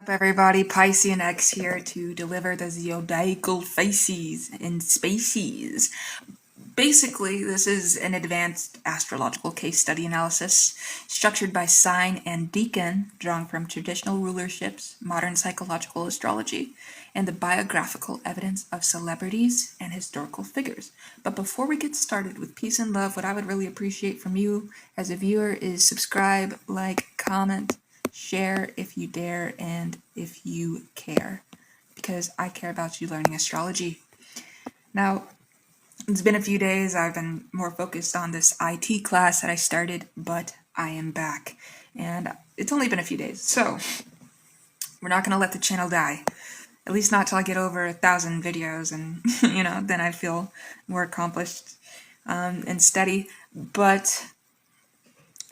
Up everybody, Piscean X here to deliver the Zodiacal faces and species. Basically, this is an advanced astrological case study analysis structured by sign and decan, drawn from traditional rulerships, modern psychological astrology, and the biographical evidence of celebrities and historical figures. But before we get started with peace and love, what I would really appreciate from you as a viewer is subscribe, like, comment, share if you dare, and if you care, because I care about you learning astrology. Now, it's been a few days. I've been more focused on this IT class that I started, but I am back. And it's only been a few days, so we're not going to let the channel die. At least not till I get over 1,000 videos, and then I feel more accomplished and steady. But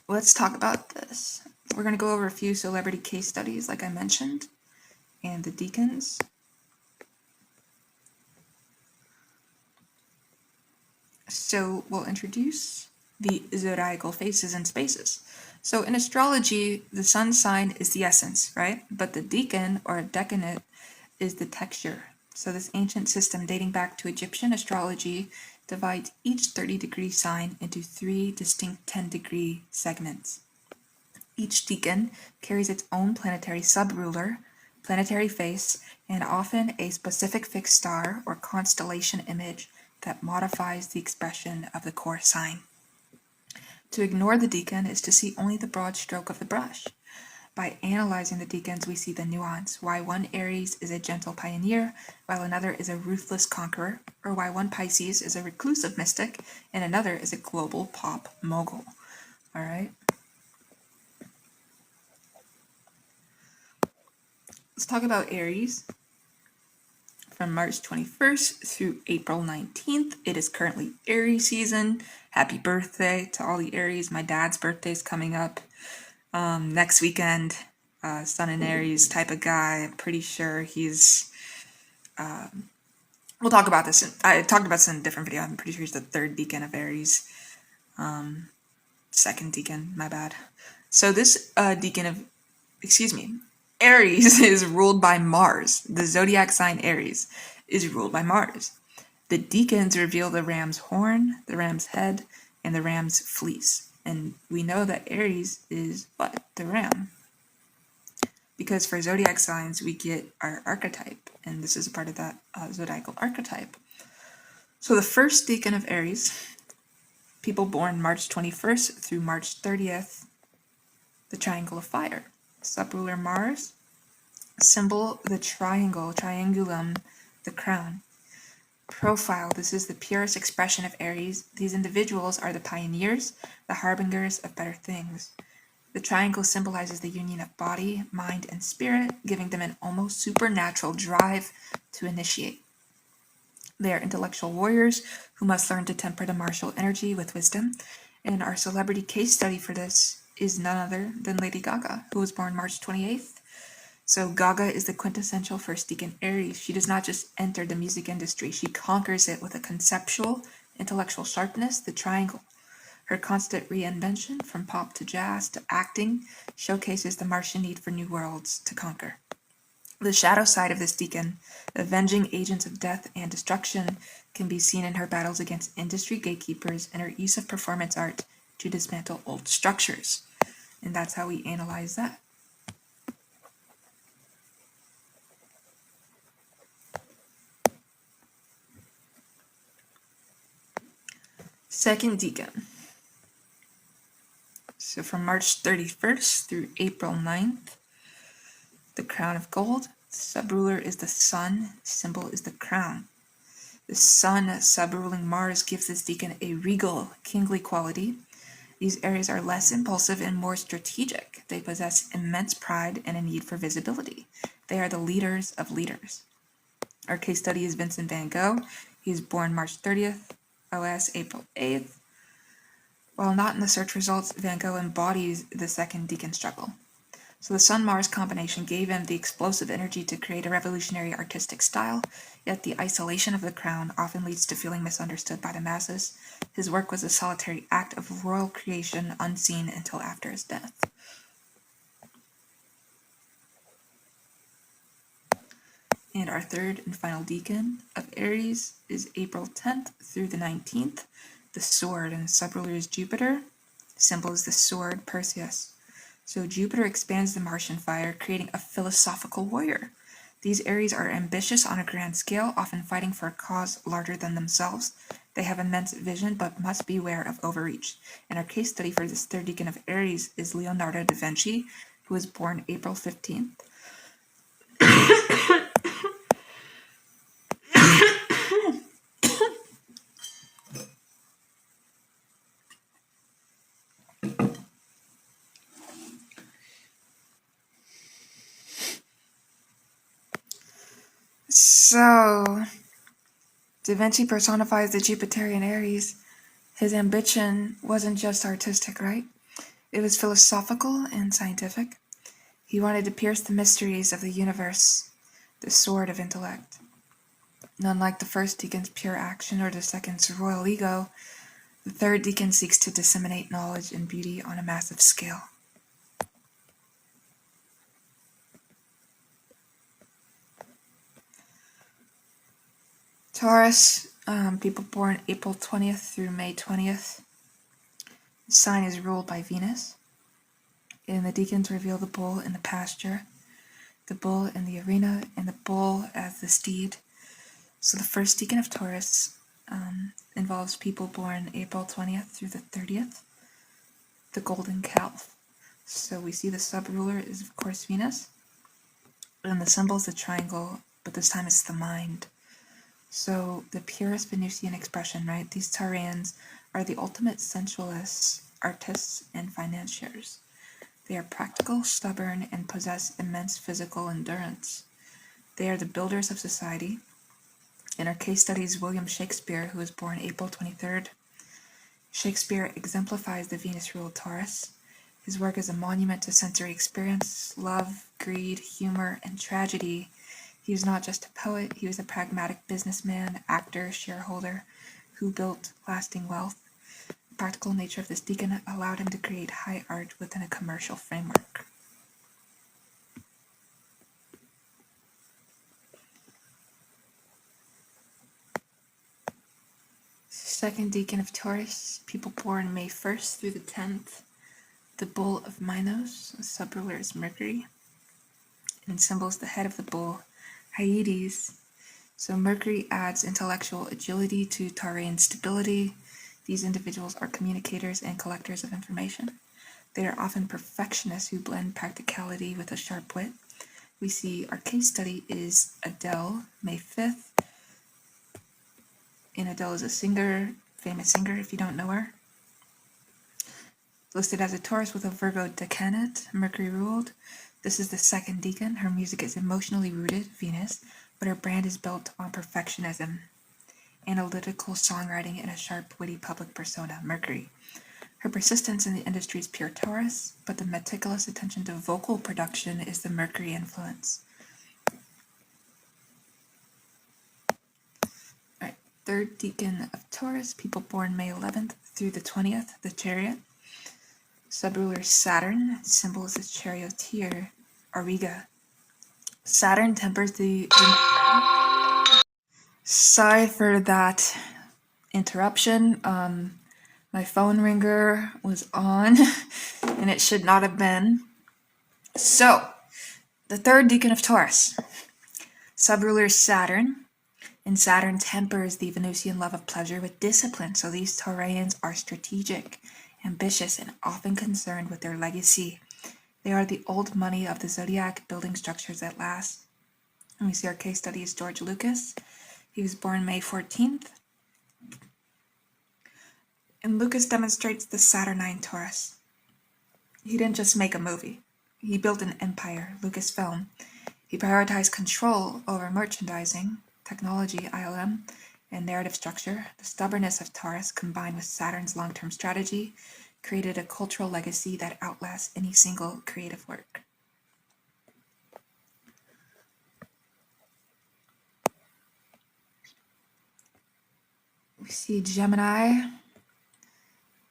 let's talk about this. We're going to go over a few celebrity case studies, like I mentioned, and the Decans. So we'll introduce the zodiacal faces and spaces. So in astrology, the sun sign is the essence, right? But the decan or decanate is the texture. So this ancient system dating back to Egyptian astrology divides each 30-degree sign into 3 distinct 10-degree segments. Each decan carries its own planetary sub-ruler, planetary face, and often a specific fixed star or constellation image that modifies the expression of the core sign. To ignore the decan is to see only the broad stroke of the brush. By analyzing the decans, we see the nuance, why one Aries is a gentle pioneer, while another is a ruthless conqueror, or why one Pisces is a reclusive mystic, and another is a global pop mogul. All right? Let's talk about Aries. From March 21st through April 19th, it is currently Aries season. Happy birthday to all the Aries. My dad's birthday is coming up next weekend. Sun in Aries type of guy. I'm pretty sure he's... we'll talk about this. I talked about this in a different video. I'm pretty sure he's the 3rd decan of Aries. 2nd decan, my bad. So this Aries is ruled by Mars. The zodiac sign Aries is ruled by Mars. The decans reveal the ram's horn, the ram's head, and the ram's fleece. And we know that Aries is what? The ram. Because for zodiac signs, we get our archetype, and this is a part of that zodiacal archetype. So the first decan of Aries, people born March 21st through March 30th, the triangle of fire. Subruler Mars, symbol the triangle, triangulum, the crown. Profile, this is the purest expression of Aries. These individuals are the pioneers, the harbingers of better things. The triangle symbolizes the union of body, mind, and spirit, giving them an almost supernatural drive to initiate. They are intellectual warriors who must learn to temper the martial energy with wisdom, and our celebrity case study for this is none other than Lady Gaga, who was born March 28th. So Gaga is the quintessential first decan Aries. She does not just enter the music industry, she conquers it with a conceptual, intellectual sharpness, the triangle. Her constant reinvention, from pop to jazz to acting, showcases the Martian need for new worlds to conquer. The shadow side of this decan, avenging agents of death and destruction, can be seen in her battles against industry gatekeepers and her use of performance art to dismantle old structures. And that's how we analyze that. Second decan. So from March 31st through April 9th, the crown of gold. Subruler is the sun, symbol is the crown. The sun subruling Mars gives this decan a regal, kingly quality. These Aries are less impulsive and more strategic. They possess immense pride and a need for visibility. They are the leaders of leaders. Our case study is Vincent van Gogh. He was born March 30th, OS April 8th. While not in the search results, Van Gogh embodies the second decan struggle. So the Sun-Mars combination gave him the explosive energy to create a revolutionary artistic style, yet the isolation of the crown often leads to feeling misunderstood by the masses. His work was a solitary act of royal creation, unseen until after his death. And our third and final decan of Aries is April 10th through the 19th, the sword, and the subruler is Jupiter. Symbol is the sword, Perseus. So Jupiter expands the Martian fire, creating a philosophical warrior. These Aries are ambitious on a grand scale, often fighting for a cause larger than themselves. They have immense vision, but must beware of overreach. And our case study for this third decan of Aries is Leonardo da Vinci, who was born April 15th. So, Da Vinci personifies the Jupiterian Aries. His ambition wasn't just artistic, right? It was philosophical and scientific. He wanted to pierce the mysteries of the universe, the sword of intellect. And unlike the first deacon's pure action or the second's royal ego, the third deacon seeks to disseminate knowledge and beauty on a massive scale. Taurus, people born April 20th through May 20th. The sign is ruled by Venus. And the deacons reveal the bull in the pasture, the bull in the arena, and the bull as the steed. So the first decan of Taurus involves people born April 20th through the 30th, the golden calf. So we see the sub-ruler is of course Venus, and the symbol is the triangle, but this time it's the mind. So the purest Venusian expression, right? These Taurians are the ultimate sensualists, artists, and financiers. They are practical, stubborn, and possess immense physical endurance. They are the builders of society. In our case study is William Shakespeare, who was born April 23rd. Shakespeare exemplifies the Venus-ruled Taurus. His work is a monument to sensory experience, love, greed, humor, and tragedy. He was not just a poet, he was a pragmatic businessman, actor, shareholder, who built lasting wealth. The practical nature of this deacon allowed him to create high art within a commercial framework. Second decan of Taurus, people born May 1st through the 10th. The bull of Minos, the subruler is Mercury, and symbols the head of the bull, Hyades. So Mercury adds intellectual agility to Taurian stability. These individuals are communicators and collectors of information. They are often perfectionists who blend practicality with a sharp wit. We see our case study is Adele, May 5th. And Adele is a singer, famous singer if you don't know her. Listed as a Taurus with a Virgo decanate, Mercury ruled. This is the second decan. Her music is emotionally rooted, Venus, but her brand is built on perfectionism, analytical songwriting, and a sharp, witty public persona, Mercury. Her persistence in the industry is pure Taurus, but the meticulous attention to vocal production is the Mercury influence. Alright, third decan of Taurus, people born May 11th through the 20th, the Chariot. Subruler Saturn, symbol is its charioteer, Auriga. Saturn tempers the Sorry for that interruption. My phone ringer was on, and it should not have been. So, the third decan of Taurus, subruler Saturn, and Saturn tempers the Venusian love of pleasure with discipline. So these Taurians are strategic, ambitious, and often concerned with their legacy. They are the old money of the zodiac, building structures that last. And we see our case study is George Lucas. He was born May 14th. And Lucas demonstrates the Saturnine Taurus. He didn't just make a movie. He built an empire, Lucasfilm. He prioritized control over merchandising, technology, ILM, and narrative structure. The stubbornness of Taurus, combined with Saturn's long-term strategy, created a cultural legacy that outlasts any single creative work. We see Gemini,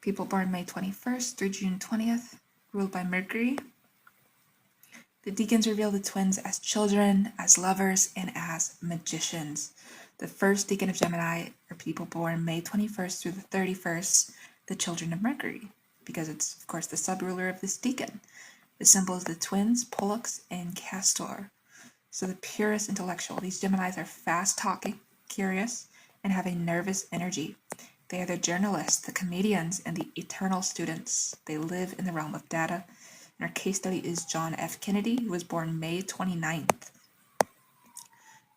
people born May 21st through June 20th, ruled by Mercury. The Decans reveal the twins as children, as lovers, and as magicians. The first Decan of Gemini are people born May 21st through the 31st, the children of Mercury, because it's, of course, the sub-ruler of this Decan. The symbol is the twins, Pollux, and Castor. So the purest intellectual. These Geminis are fast-talking, curious, and have a nervous energy. They are the journalists, the comedians, and the eternal students. They live in the realm of data. And our case study is John F. Kennedy, who was born May 29th.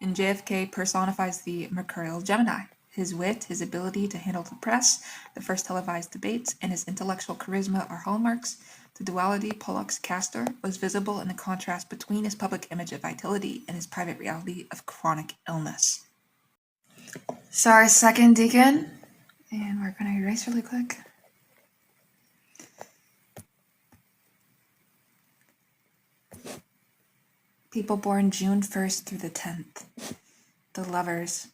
And JFK personifies the Mercurial Gemini. His wit, his ability to handle the press, the first televised debates, and his intellectual charisma are hallmarks. The duality Pollux-Castor was visible in the contrast between his public image of vitality and his private reality of chronic illness. So our second Decan, and we're going to erase really quick. People born June 1st through the 10th. The lovers.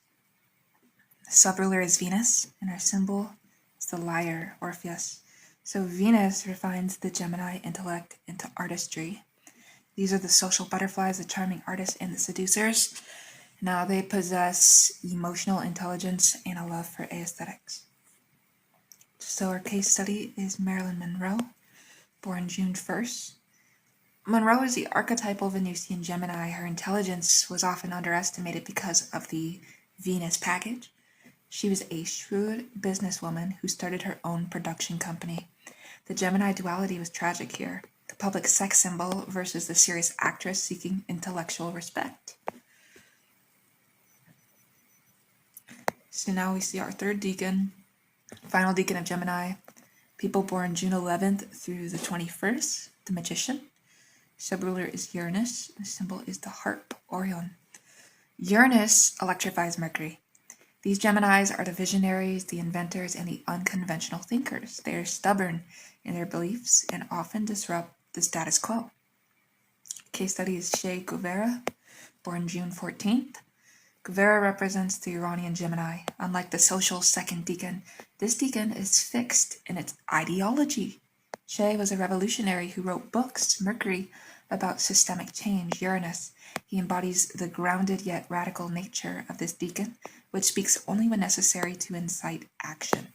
The sub-ruler is Venus, and our symbol is the lyre, Orpheus. So Venus refines the Gemini intellect into artistry. These are the social butterflies, the charming artists, and the seducers. Now they possess emotional intelligence and a love for aesthetics. So our case study is Marilyn Monroe, born June 1st. Monroe is the archetypal Venusian Gemini. Her intelligence was often underestimated because of the Venus package. She was a shrewd businesswoman who started her own production company. The Gemini duality was tragic here. The public sex symbol versus the serious actress seeking intellectual respect. So now we see our third Decan, final Decan of Gemini. People born June 11th through the 21st, the magician. Sub-ruler is Uranus. The symbol is the harp, Orion. Uranus electrifies Mercury. These Geminis are the visionaries, the inventors, and the unconventional thinkers. They are stubborn in their beliefs and often disrupt the status quo. Case study is Che Guevara, born June 14th. Guevara represents the Iranian Gemini. Unlike the social second Decan, this Decan is fixed in its ideology. Che was a revolutionary who wrote books, Mercury, about systemic change, Uranus. He embodies the grounded yet radical nature of this Decan, which speaks only when necessary to incite action.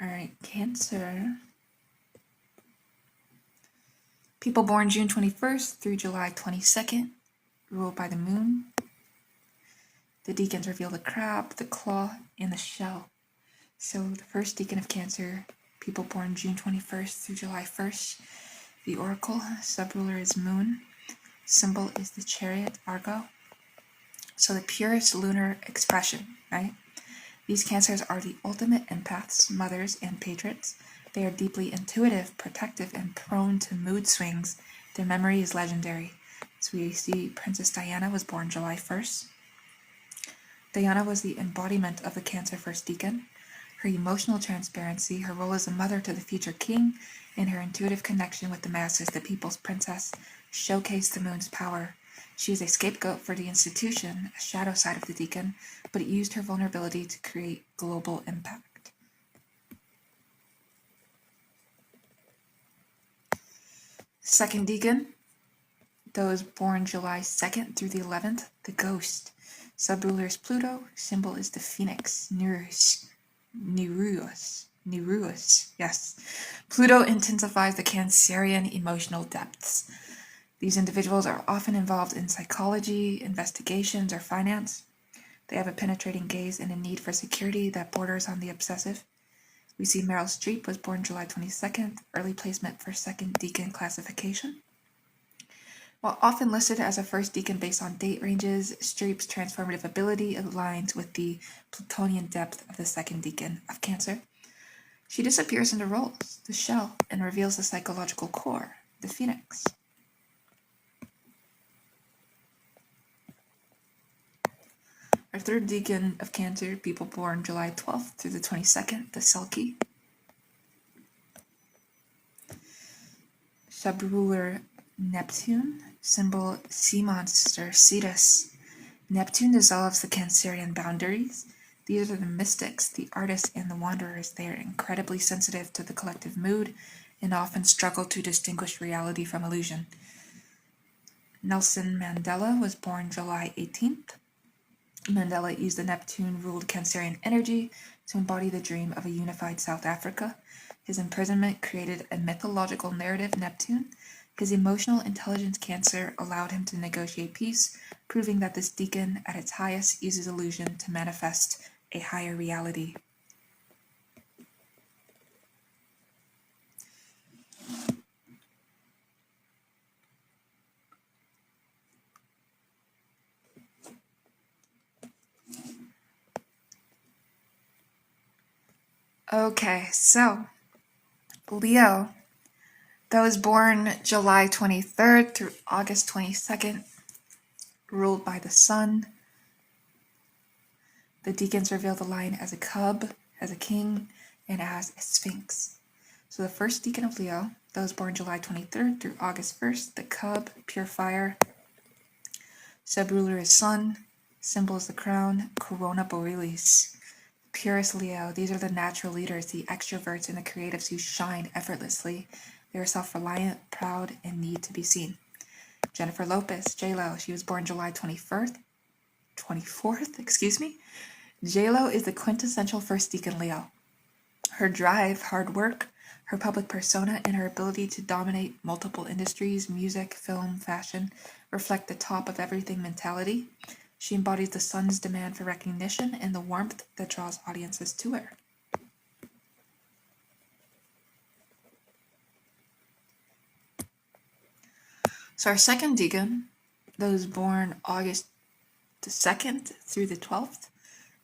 All right, Cancer. People born June 21st through July 22nd, ruled by the moon. The Decans reveal the crab, the claw, and the shell. So the first Decan of Cancer, people born June 21st through July 1st. The oracle, sub-ruler is moon. Symbol is the chariot, Argo. So the purest lunar expression, right? These Cancers are the ultimate empaths, mothers, and patriots. They are deeply intuitive, protective, and prone to mood swings. Their memory is legendary. So we see Princess Diana was born July 1st. Diana was the embodiment of the Cancer first Decan. Her emotional transparency, her role as a mother to the future king, and her intuitive connection with the masses, the people's princess, showcased the moon's power. She was a scapegoat for the institution, a shadow side of the Decan, but it used her vulnerability to create global impact. Second Decan, those born July 2nd through the 11th, the ghost. Sub-ruler is Pluto, symbol is the phoenix, Nereus, yes. Pluto intensifies the Cancerian emotional depths. These individuals are often involved in psychology, investigations, or finance. They have a penetrating gaze and a need for security that borders on the obsessive. We see Meryl Streep was born July 22nd, early placement for second Decan classification. While often listed as a first Decan based on date ranges, Streep's transformative ability aligns with the Plutonian depth of the second Decan of Cancer. She disappears into roles, the shell, and reveals the psychological core, the phoenix. Our third Decan of Cancer, people born July 12th through the 22nd, the Selkie. Sub-ruler Neptune, symbol sea monster Cetus. Neptune dissolves the Cancerian boundaries. These are the mystics, the artists, and the wanderers. They are incredibly sensitive to the collective mood and often struggle to distinguish reality from illusion. Nelson Mandela was born July 18th. Mandela used the Neptune-ruled Cancerian energy to embody the dream of a unified South Africa. His imprisonment created a mythological narrative, Neptune. His emotional intelligence Cancer allowed him to negotiate peace, proving that this decan at its highest uses illusion to manifest a higher reality. Okay, so Leo, that was born July 23rd through August 22nd, ruled by the sun. The decans reveal the lion as a cub, as a king, and as a sphinx. So the first decan of Leo, that was born July 23rd through August 1st, the cub, pure fire. Subruler is sun, symbol is the crown, corona borealis. Purest Leo, these are the natural leaders, the extroverts and the creatives who shine effortlessly. They are self-reliant, proud, and need to be seen. Jennifer Lopez, J-Lo, she was born July 24th. J-Lo is the quintessential first decan Leo. Her drive, hard work, her public persona, and her ability to dominate multiple industries, music, film, fashion, reflect the top of everything mentality. She embodies the sun's demand for recognition and the warmth that draws audiences to her. So our second decan, those born August the 2nd through the 12th,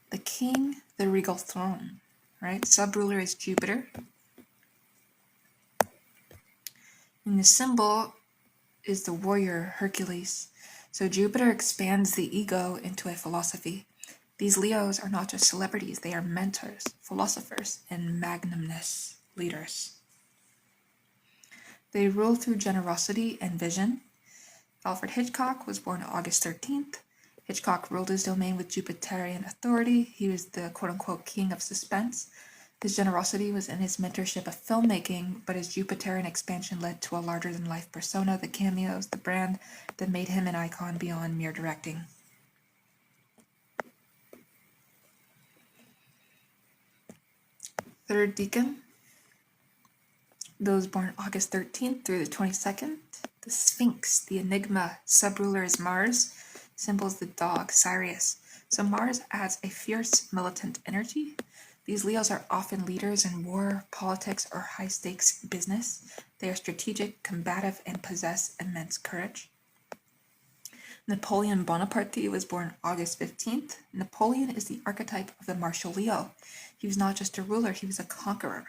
the king, the regal throne, right? Subruler is Jupiter. And the symbol is the warrior Hercules. So Jupiter expands the ego into a philosophy. These Leos are not just celebrities, they are mentors, philosophers, and magnanimous leaders. They rule through generosity and vision. Alfred Hitchcock was born August 13th. Hitchcock ruled his domain with Jupiterian authority. He was the quote-unquote king of suspense. His generosity was in his mentorship of filmmaking, but his Jupiterian expansion led to a larger-than-life persona, the cameos, the brand that made him an icon beyond mere directing. Third decan, those born August 13th through the 22nd, the Sphinx, the enigma, subruler is Mars, symbol is the dog, Sirius. So Mars adds a fierce, militant energy. These Leos are often leaders in war, politics, or high-stakes business. They are strategic, combative, and possess immense courage. Napoleon Bonaparte was born August 15th. Napoleon is the archetype of the martial Leo. He was not just a ruler, he was a conqueror.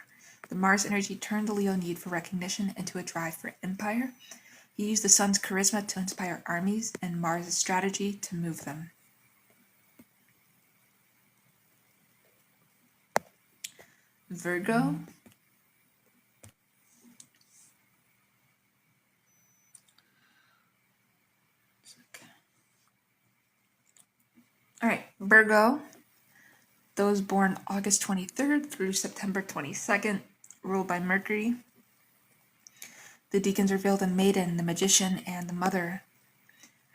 The Mars energy turned the Leo need for recognition into a drive for empire. He used the sun's charisma to inspire armies and Mars' strategy to move them. Virgo. All right, Virgo. Those born August 23rd through September 22nd, ruled by Mercury. The decans reveal the maiden, the magician, and the mother.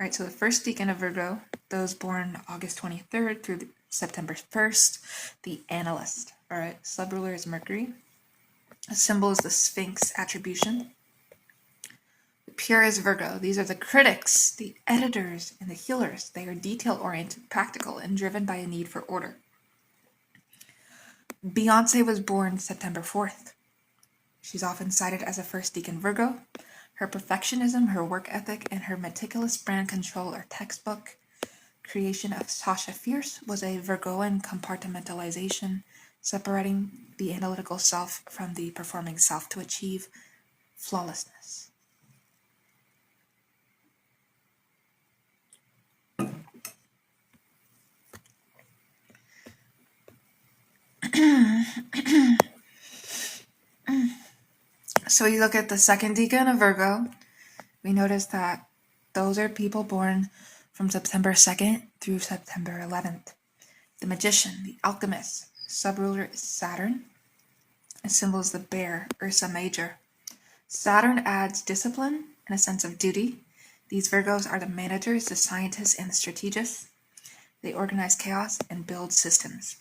All right, so the first decan of Virgo, those born August 23rd through September 1st, the analyst. All right, subruler is Mercury. The symbol is the Sphinx attribution. The pure is Virgo. These are the critics, the editors, and the healers. They are detail-oriented, practical, and driven by a need for order. Beyonce was born September 4th. She's often cited as a first decan Virgo. Her perfectionism, her work ethic, and her meticulous brand control are textbook. Creation of Sasha Fierce was a Virgoan compartmentalization, separating the analytical self from the performing self to achieve flawlessness. So we look at the second decan of Virgo. We notice that those are people born from September 2nd through September 11th. the magician, the alchemist. Subruler is Saturn. Its symbol is the bear, Ursa Major. Saturn adds discipline and a sense of duty. These Virgos are the managers, the scientists, and the strategists. They organize chaos and build systems.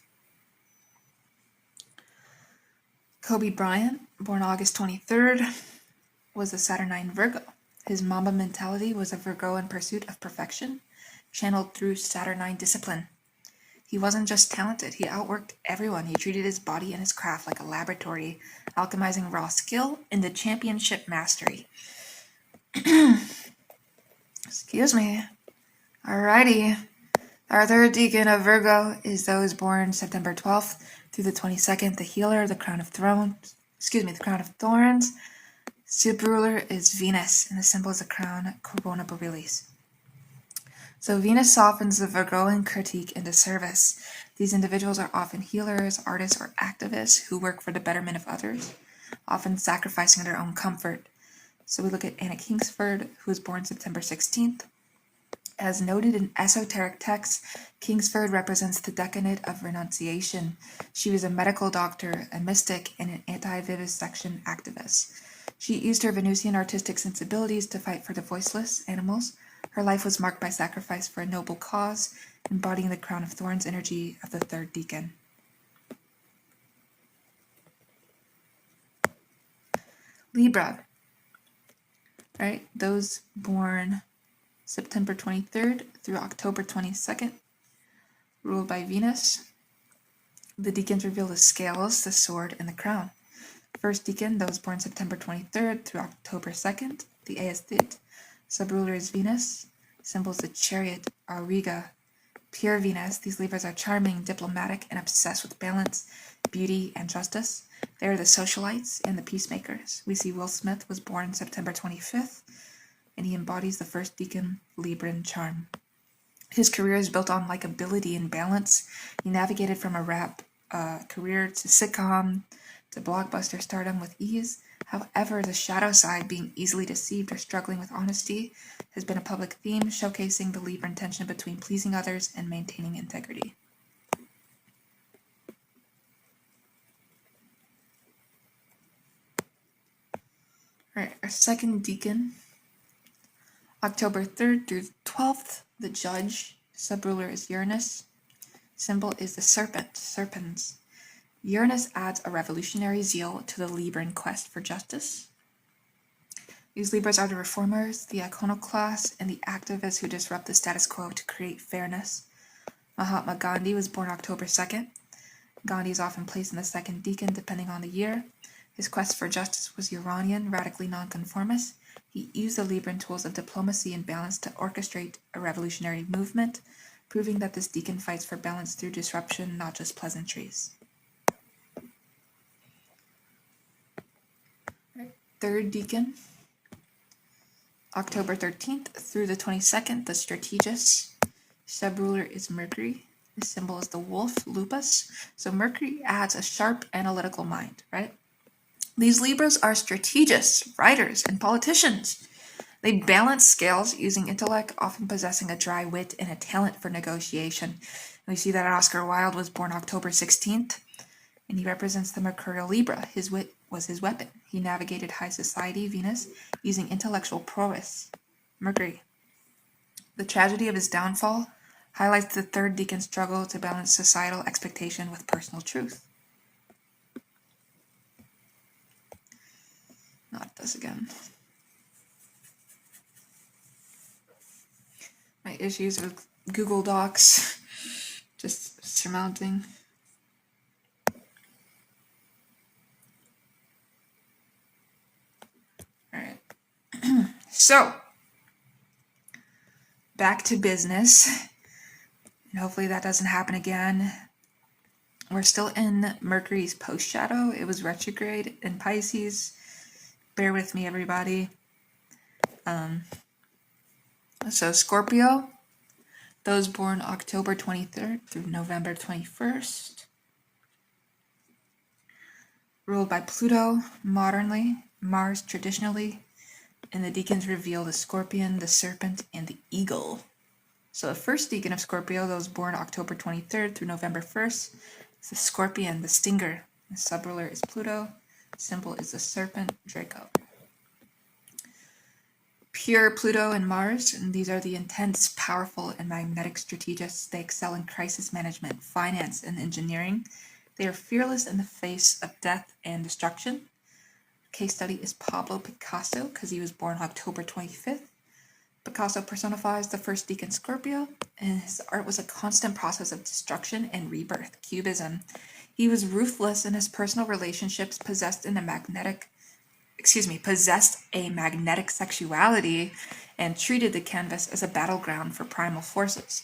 Kobe Bryant, born August 23rd, was a Saturnine Virgo. His Mamba mentality was a Virgo in pursuit of perfection, channeled through Saturnine discipline. He wasn't just talented, he outworked everyone. He treated his body and his craft like a laboratory, alchemizing raw skill into championship mastery. Excuse me. Alrighty. Our third decan of Virgo is those born September 12th through the 22nd, the healer, the crown of thorns. Superruler is Venus, and the symbol is the crown, corona borealis. So Venus softens the Virgoan critique into service. These individuals are often healers, artists, or activists who work for the betterment of others, often sacrificing their own comfort. So we look at Anna Kingsford, who was born September 16th. As noted in esoteric texts, Kingsford represents the decade of renunciation. She was a medical doctor, a mystic, and an anti-vivisection activist. She used her Venusian artistic sensibilities to fight for the voiceless animals. Her life was marked by sacrifice for a noble cause, embodying the crown of thorns energy of the third decan. Libra. Right, those born September 23rd through October 22nd, ruled by Venus. The decans reveal the scales, the sword, and the crown. First decan, those born September 23rd through October 2nd, the Aesthete. Subruler is Venus. Symbols the chariot, Auriga. Pure Venus, these Libras are charming, diplomatic, and obsessed with balance, beauty, and justice. They are the socialites and the peacemakers. We see Will Smith was born September 25th, and he embodies the first decan Libran charm. His career is built on likability and balance. He navigated from a rap career to sitcom to blockbuster stardom with ease. However, the shadow side, being easily deceived or struggling with honesty, has been a public theme, showcasing the Libran tension between pleasing others and maintaining integrity. All right, our second decan, October 3rd through 12th, the Judge. Subruler is Uranus. Symbol is the serpent, serpens. Uranus adds a revolutionary zeal to the Libran quest for justice. These Libras are the reformers, the iconoclasts, and the activists who disrupt the status quo to create fairness. Mahatma Gandhi was born October 2nd. Gandhi is often placed in the second decan depending on the year. His quest for justice was Uranian, radically nonconformist. He used the Libran tools of diplomacy and balance to orchestrate a revolutionary movement, proving that this decan fights for balance through disruption, not just pleasantries. Third decan, October 13th through the 22nd, the strategist. Subruler is Mercury. The symbol is the wolf, lupus. So Mercury adds a sharp analytical mind, right? These Libras are strategists, writers, and politicians. They balance scales using intellect, often possessing a dry wit and a talent for negotiation. And we see that Oscar Wilde was born October 16th, and he represents the Mercurial Libra. His wit was his weapon. He navigated high society, Venus, using intellectual prowess, Mercury. The tragedy of his downfall highlights the third decan's struggle to balance societal expectation with personal truth. Not this again. My issues with Google Docs just surmounting. All right. So, back to business. And hopefully that doesn't happen again. We're still in Mercury's post shadow. It was retrograde in Pisces. Bear with me, everybody. So Scorpio, those born October 23rd through November 21st, ruled by Pluto modernly, Mars traditionally, and the decans reveal the scorpion, the serpent, and the eagle. So the first decan of Scorpio, those born October 23rd through November 1st, is the scorpion, the stinger. The subruler is Pluto. Symbol is the serpent, Draco. Pure Pluto and Mars, and these are the intense, powerful, and magnetic strategists. They excel in crisis management, finance, and engineering. They are fearless in the face of death and destruction. Case study is Pablo Picasso, because he was born October 25th. Picasso personifies the first decan Scorpio, and his art was a constant process of destruction and rebirth, Cubism. He was ruthless in his personal relationships, possessed a magnetic sexuality, and treated the canvas as a battleground for primal forces.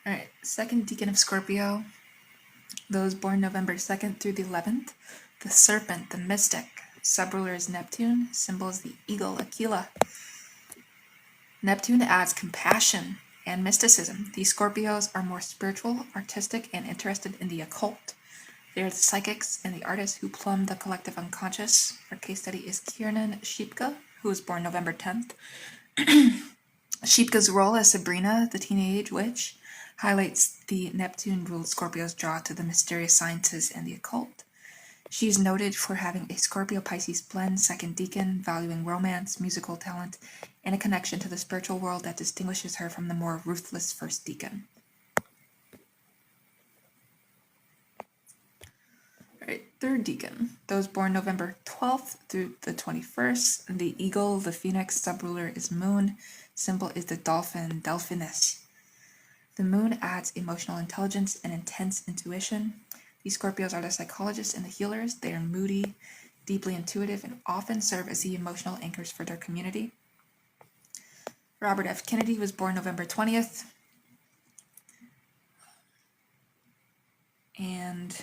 All right, second decan of Scorpio, those born November 2nd through the 11th, the serpent, the mystic. Subruler is Neptune, symbol is the eagle, Aquila. Neptune adds compassion and mysticism. These Scorpios are more spiritual, artistic, and interested in the occult. They are the psychics and the artists who plumb the collective unconscious. Our case study is Kiernan Shipka, who was born November 10th. Shipka's role as Sabrina, the teenage witch, highlights the Neptune-ruled Scorpio's draw to the mysterious sciences and the occult. She is noted for having a Scorpio-Pisces blend, second decan, valuing romance, musical talent, and a connection to the spiritual world that distinguishes her from the more ruthless first decan. All right, third decan, those born November 12th through the 21st. The eagle, the phoenix, subruler is moon, symbol is the dolphin, Delphinus. The moon adds emotional intelligence and intense intuition. These Scorpios are the psychologists and the healers. They are moody, deeply intuitive, and often serve as the emotional anchors for their community. Robert F. Kennedy was born November 20th. And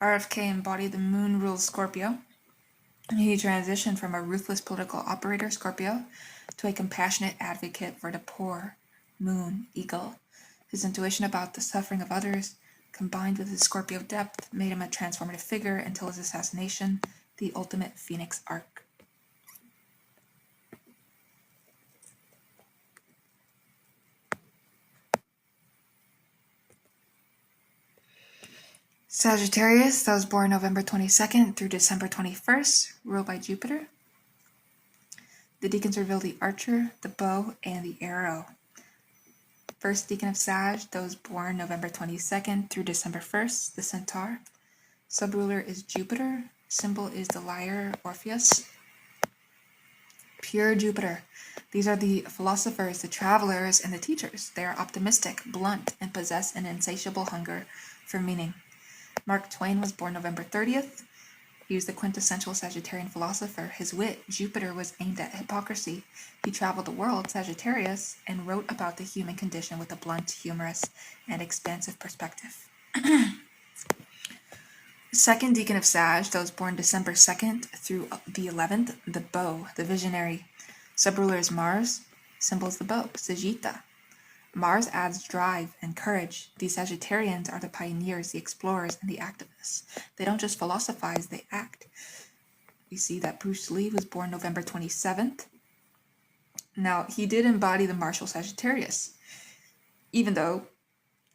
RFK embodied the moon-ruled Scorpio. He transitioned from a ruthless political operator, Scorpio, to a compassionate advocate for the poor, moon, eagle. His intuition about the suffering of others, combined with his Scorpio depth, made him a transformative figure until his assassination, the ultimate Phoenix arc. Sagittarius, those born November 22nd through December 21st, ruled by Jupiter. The decans reveal the archer, the bow, and the arrow. First decan of Sag, those born November 22nd through December 1st, the centaur. Subruler is Jupiter, symbol is the lyre, Orpheus. Pure Jupiter. These are the philosophers, the travelers, and the teachers. They are optimistic, blunt, and possess an insatiable hunger for meaning. Mark Twain was born November 30th. He was the quintessential Sagittarian philosopher. His wit, Jupiter, was aimed at hypocrisy. He traveled the world, Sagittarius, and wrote about the human condition with a blunt, humorous, and expansive perspective. Second decan of Sag, those born December 2nd through the 11th, the bow, the visionary. Subruler is Mars, symbol is the bow, Sagitta. Mars adds drive and courage. These Sagittarians are the pioneers, the explorers, and the activists. They don't just philosophize, they act. We see that Bruce Lee was born November 27th. Now, he did embody the martial Sagittarius, even though,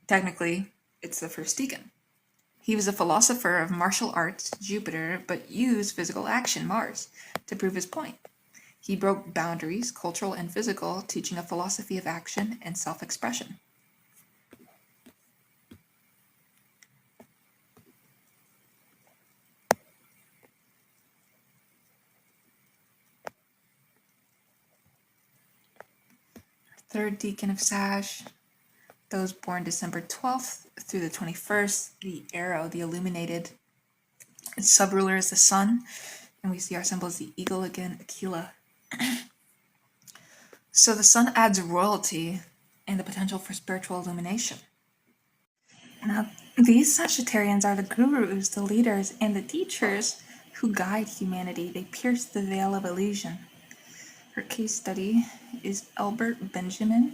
technically, it's the first decan. He was a philosopher of martial arts, Jupiter, but used physical action, Mars, to prove his point. He broke boundaries, cultural and physical, teaching a philosophy of action and self-expression. Third decan of Sag, those born December 12th through the 21st, the arrow, the illuminated. Subruler is the sun, and we see our symbol as the eagle again, Aquila. So the sun adds royalty and the potential for spiritual illumination. Now, these Sagittarians are the gurus, the leaders, and the teachers who guide humanity. They pierce the veil of illusion. Her case study is Albert Benjamin,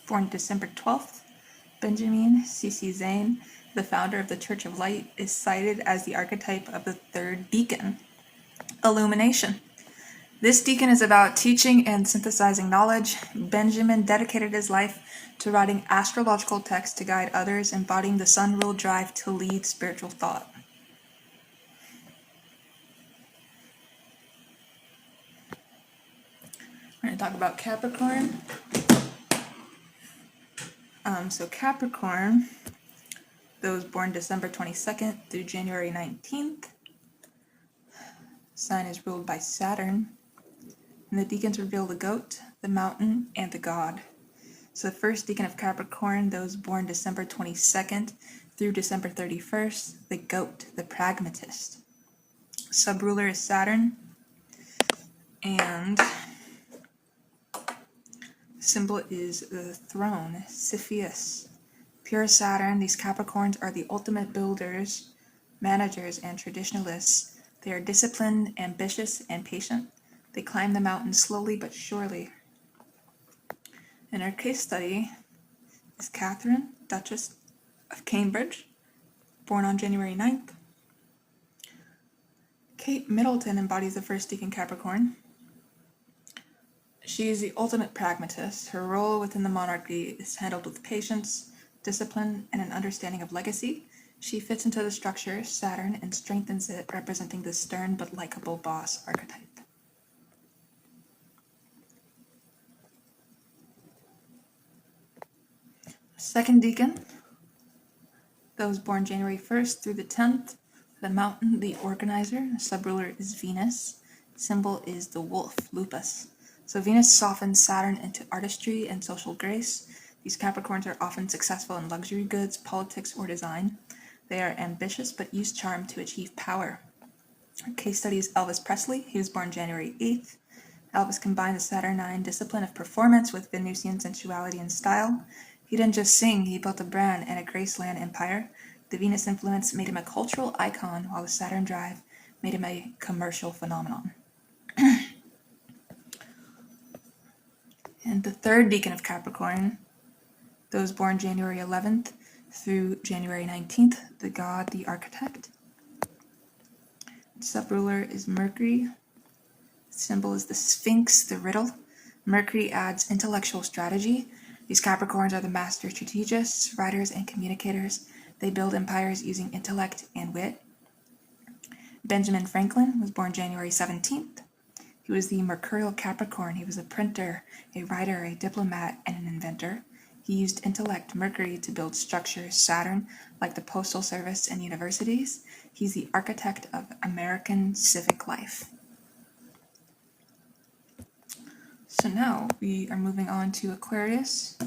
born December 12th. Benjamin C.C. Zane, the founder of the Church of Light, is cited as the archetype of the third deacon, illumination. This deacon is about teaching and synthesizing knowledge. Benjamin dedicated his life to writing astrological texts to guide others, embodying the sun-ruled drive to lead spiritual thought. We're going to talk about Capricorn. So Capricorn, those born December 22nd through January 19th. Sign is ruled by Saturn. And the deacons reveal the goat, the mountain, and the god. So the first deacon of Capricorn, those born December 22nd through December 31st, the goat, the pragmatist. Subruler is Saturn. And symbol is the throne, Cepheus. Pure Saturn, these Capricorns are the ultimate builders, managers, and traditionalists. They are disciplined, ambitious, and patient. They climb the mountain slowly but surely. And our case study is Catherine, Duchess of Cambridge, born on January 9th. Kate Middleton embodies the first deacon Capricorn. She is the ultimate pragmatist. Her role within the monarchy is handled with patience, discipline, and an understanding of legacy. She fits into the structure, Saturn, and strengthens it, representing the stern but likable boss archetype. Second deacon, those born January 1st through the 10th. The mountain, the organizer. The subruler is Venus. Symbol is the wolf, Lupus. So Venus softens Saturn into artistry and social grace. These Capricorns are often successful in luxury goods, politics, or design. They are ambitious but use charm to achieve power. Our case study is Elvis Presley. He was born January 8th. Elvis combined the Saturnine discipline of performance with Venusian sensuality and style. He didn't just sing, he built a brand and a Graceland empire. The Venus influence made him a cultural icon, while the Saturn drive made him a commercial phenomenon. And the third deacon of Capricorn, those born January 11th through January 19th, the god, the architect. Subruler is Mercury. Symbol is the Sphinx, the riddle. Mercury adds intellectual strategy. These Capricorns are the master strategists, writers, and communicators. They build empires using intellect and wit. Benjamin Franklin was born January 17th. He was the Mercurial Capricorn. He was a printer, a writer, a diplomat, and an inventor. He used intellect, Mercury, to build structures, Saturn, like the Postal Service and universities. He's the architect of American civic life. So now we are moving on to Aquarius.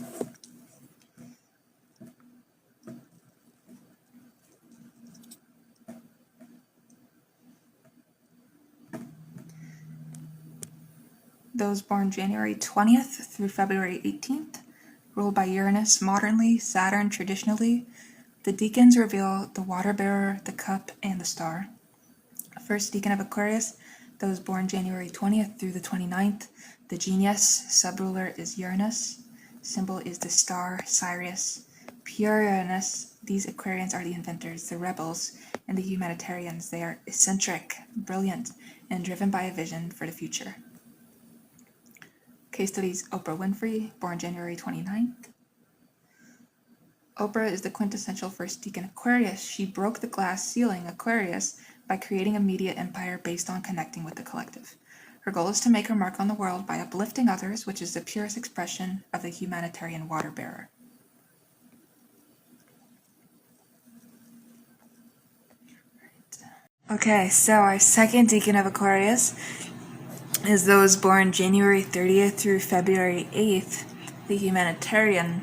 Those born January 20th through February 18th, ruled by Uranus modernly, Saturn traditionally. The deacons reveal the water bearer, the cup, and the star. First deacon of Aquarius, those born January 20th through the 29th. The genius, subruler is Uranus. Symbol is the star, Sirius. Pure Uranus, these Aquarians are the inventors, the rebels, and the humanitarians. They are eccentric, brilliant, and driven by a vision for the future. Case studies Oprah Winfrey, born January 29th. Oprah is the quintessential first deacon Aquarius. She broke the glass ceiling Aquarius by creating a media empire based on connecting with the collective. Her goal is to make her mark on the world by uplifting others, which is the purest expression of the humanitarian water bearer. Okay, so our second deacon of Aquarius is those born January 30th through February 8th, the humanitarian.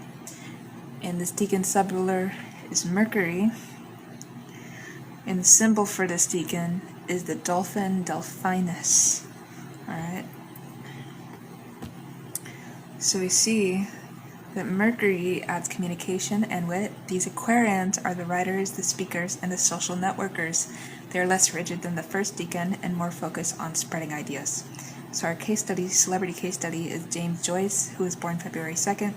And this deacon subruler is Mercury. And the symbol for this deacon is the dolphin, Delphinus. Alright. So we see that Mercury adds communication and wit. These Aquarians are the writers, the speakers, and the social networkers. They are less rigid than the first deacon and more focused on spreading ideas. So our case study, celebrity case study, is James Joyce, who was born February 2nd.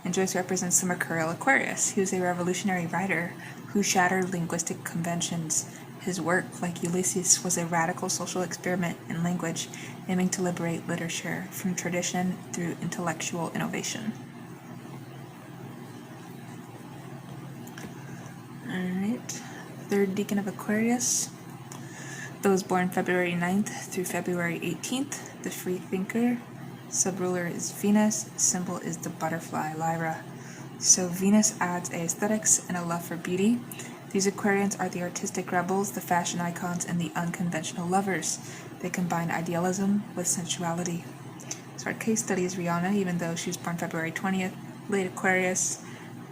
And Joyce represents the Mercurial Aquarius. He was a revolutionary writer who shattered linguistic conventions. His work, like Ulysses, was a radical social experiment in language, aiming to liberate literature from tradition through intellectual innovation. Alright, third decan of Aquarius. Those born February 9th through February 18th, the free thinker. Subruler is Venus, symbol is the butterfly, Lyra. So Venus adds aesthetics and a love for beauty. These Aquarians are the artistic rebels, the fashion icons, and the unconventional lovers. They combine idealism with sensuality. So our case study is Rihanna, even though she was born February 20th, late Aquarius,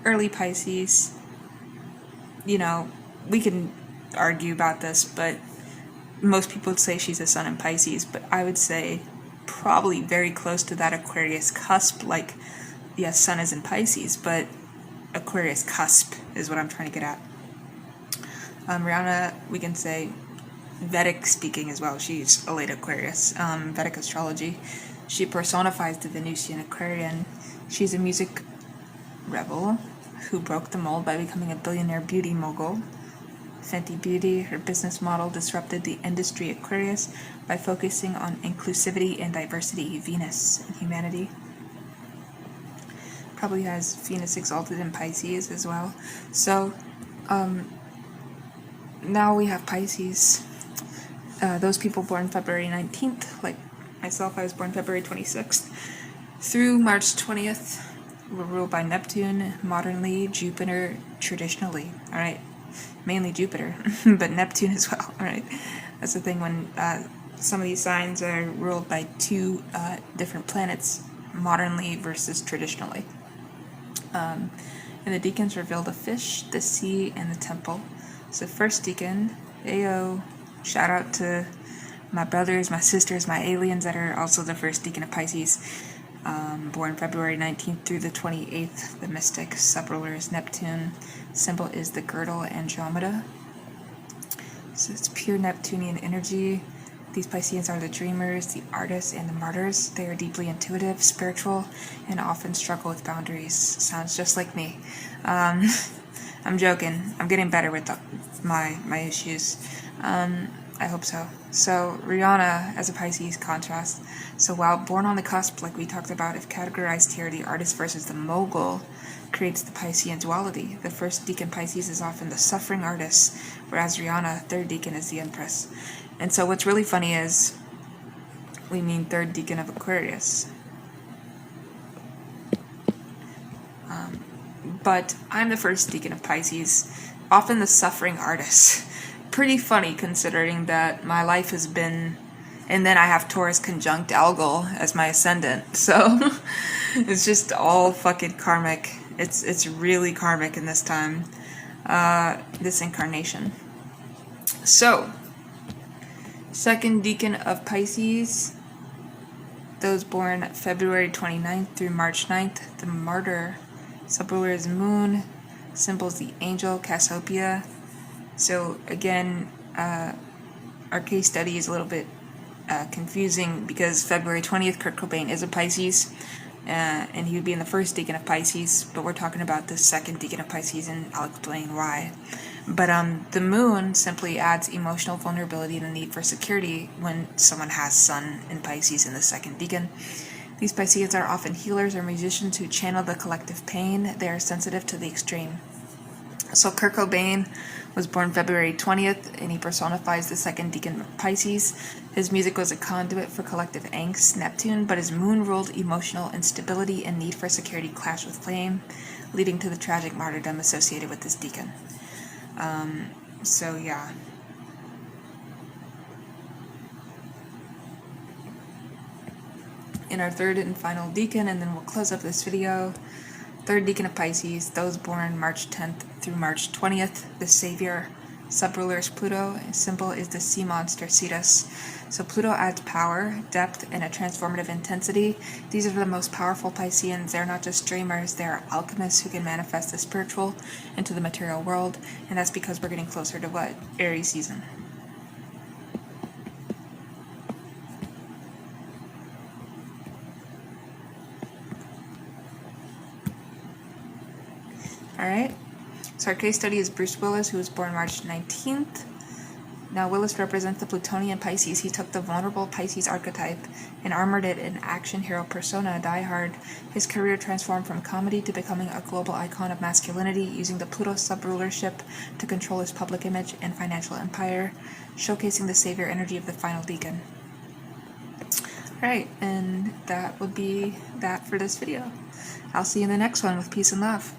early Pisces. You know, we can argue about this, but most people would say she's a sun in Pisces, but I would say probably very close to that Aquarius cusp. Like, yes, sun is in Pisces, but Aquarius cusp is what I'm trying to get at. Rihanna, we can say Vedic speaking as well. She's a late Aquarius. Vedic astrology. She personifies the Venusian Aquarian. She's a music rebel who broke the mold by becoming a billionaire beauty mogul. Fenty Beauty, her business model disrupted the industry Aquarius by focusing on inclusivity and diversity, Venus, and humanity. Probably has Venus exalted in Pisces as well. So, now we have Pisces. Those people born February 19th, like myself, I was born February 26th, through March 20th, were ruled by Neptune, modernly, Jupiter, traditionally, alright? Mainly Jupiter, but Neptune as well, alright? That's the thing when some of these signs are ruled by two different planets, modernly versus traditionally. And the decans reveal the fish, the sea, and the temple. So first decan, Ayo, shout out to my brothers, my sisters, my aliens that are also the first decan of Pisces. Born February 19th through the 28th, the mystic, subruler is Neptune, symbol is the girdle Andromeda. So it's pure Neptunian energy. These Pisceans are the dreamers, the artists, and the martyrs. They are deeply intuitive, spiritual, and often struggle with boundaries. Sounds just like me. I'm joking. I'm getting better with my issues. I hope so. So Rihanna as a Pisces contrast. So while born on the cusp, like we talked about, if categorized here, the artist versus the mogul creates the Piscean duality. The first decan Pisces is often the suffering artist, whereas Rihanna, third decan, is the empress. And so what's really funny is we mean third decan of Aquarius. But I'm the first decan of Pisces, often the suffering artist. Pretty funny considering that my life has been, and then I have Taurus conjunct Algol as my ascendant, so it's just all fucking karmic. It's really karmic in this time, this incarnation. So, second decan of Pisces, those born February 29th through March 9th, the martyr, subruler is Moon, symbols the angel Cassiopeia. So again, our case study is a little bit confusing because February 20th, Kurt Cobain is a Pisces, and he would be in the first decan of Pisces, but we're talking about the second decan of Pisces, and I'll explain why. But the moon simply adds emotional vulnerability and the need for security when someone has sun in Pisces in the second decan. These Pisceans are often healers or musicians who channel the collective pain. They are sensitive to the extreme. So Kurt Cobain was born February 20th, and he personifies the second decan of Pisces. His music was a conduit for collective angst, Neptune, but his moon-ruled emotional instability and need for security clash with flame, leading to the tragic martyrdom associated with this decan. So yeah. In our third and final decan, and then we'll close up this video. Third decan of Pisces, those born March 10th through March 20th, the savior, subruler is Pluto, symbol is the sea monster Cetus. So Pluto adds power, depth, and a transformative intensity. These are the most powerful Pisceans. They're not just dreamers, they're alchemists who can manifest the spiritual into the material world, and that's because we're getting closer to what? Aries season. Alright, so our case study is Bruce Willis, who was born March 19th. Now Willis represents the Plutonian Pisces. He took the vulnerable Pisces archetype and armored it in action hero persona, Die Hard. His career transformed from comedy to becoming a global icon of masculinity, using the Pluto sub-rulership to control his public image and financial empire, showcasing the savior energy of the final decan. Alright, and that would be that for this video. I'll see you in the next one with peace and love.